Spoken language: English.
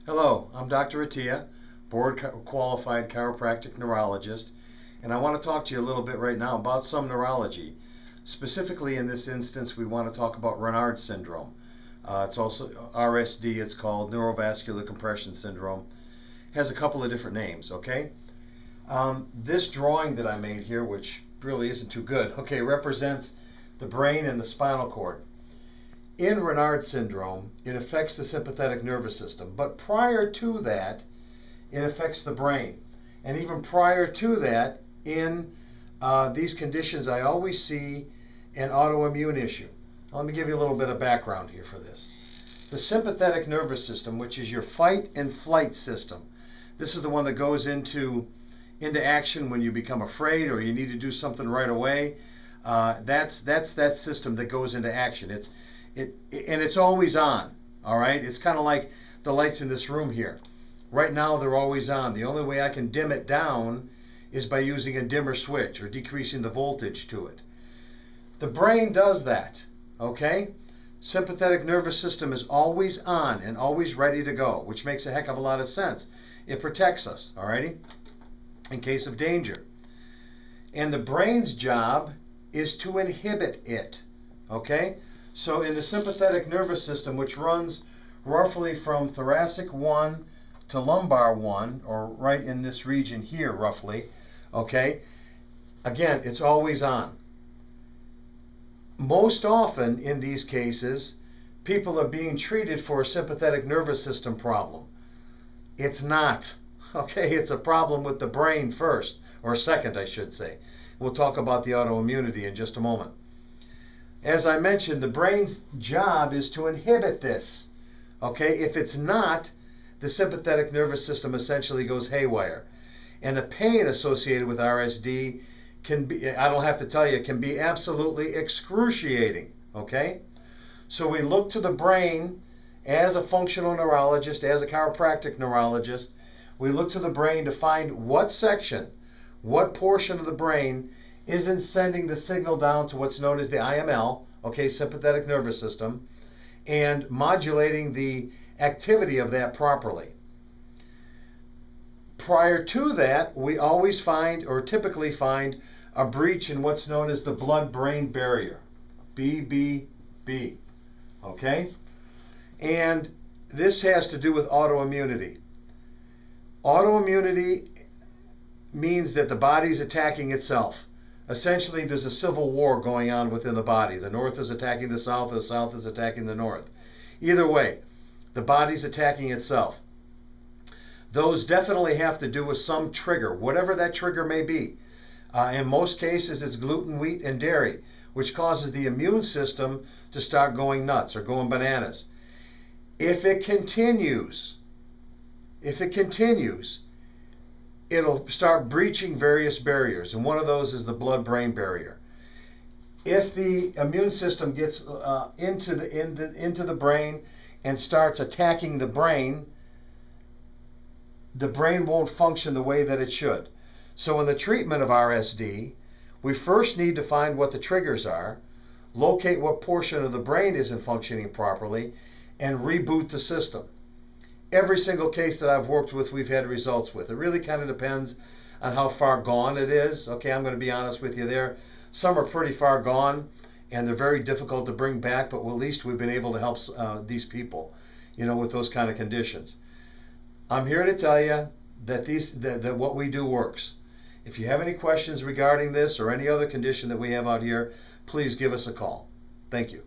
Hello, I'm Dr. Attia, board-qualified chiropractic neurologist, and I want to talk to you a little bit right now about some neurology. Specifically in this instance, we want to talk about Raynauds syndrome. It's also RSD, it's called neurovascular compression syndrome. It has a couple of different names, okay? This drawing that I made here, which really isn't too good, okay, represents the brain and the spinal cord. In Raynauds syndrome, it affects the sympathetic nervous system, but prior to that, it affects the brain. And even prior to that, in these conditions, I always see an autoimmune issue. Now, let me give you a little bit of background here for this. The sympathetic nervous system, which is your fight and flight system, this is the one that goes into action when you become afraid or you need to do something right away. That's that system that goes into action. It's always on, all right? It's kind of like the lights in this room here. Right now, they're always on. The only way I can dim it down is by using a dimmer switch or decreasing the voltage to it. The brain does that, okay? Sympathetic nervous system is always on and always ready to go, which makes a heck of a lot of sense. It protects us, all righty, in case of danger. And the brain's job is to inhibit it, okay? So in the sympathetic nervous system, which runs roughly from thoracic 1 to lumbar 1, or right in this region here roughly, okay, again, it's always on. Most often in these cases, people are being treated for a sympathetic nervous system problem. It's not, okay? It's a problem with the brain first, or second, I should say. We'll talk about the autoimmunity in just a moment. As I mentioned, the brain's job is to inhibit this, okay? If it's not, the sympathetic nervous system essentially goes haywire. And the pain associated with RSD can be, I don't have to tell you, can be absolutely excruciating, okay? So we look to the brain as a functional neurologist, as a chiropractic neurologist. We look to the brain to find what section, what portion of the brain isn't sending the signal down to what's known as the IML, okay, sympathetic nervous system, and modulating the activity of that properly. Prior to that, we always find, or typically find, a breach in what's known as the blood-brain barrier, BBB, okay? And this has to do with autoimmunity. Autoimmunity means that the body's attacking itself. Essentially, there's a civil war going on within the body. The North is attacking the South, the South is attacking the North. Either way, the body's attacking itself. Those definitely have to do with some trigger, whatever that trigger may be. In most cases, it's gluten, wheat, and dairy, which causes the immune system to start going nuts or going bananas. If it continues, it'll start breaching various barriers, and one of those is the blood-brain barrier. If the immune system gets into the brain and starts attacking the brain won't function the way that it should. So in the treatment of RSD, we first need to find what the triggers are, locate what portion of the brain isn't functioning properly, and reboot the system. Every single case that I've worked with, we've had results with. It really kind of depends on how far gone it is. Okay, I'm going to be honest with you there. Some are pretty far gone, and they're very difficult to bring back, but at least we've been able to help these people, you know, with those kind of conditions. I'm here to tell you that that what we do works. If you have any questions regarding this or any other condition that we have out here, please give us a call. Thank you.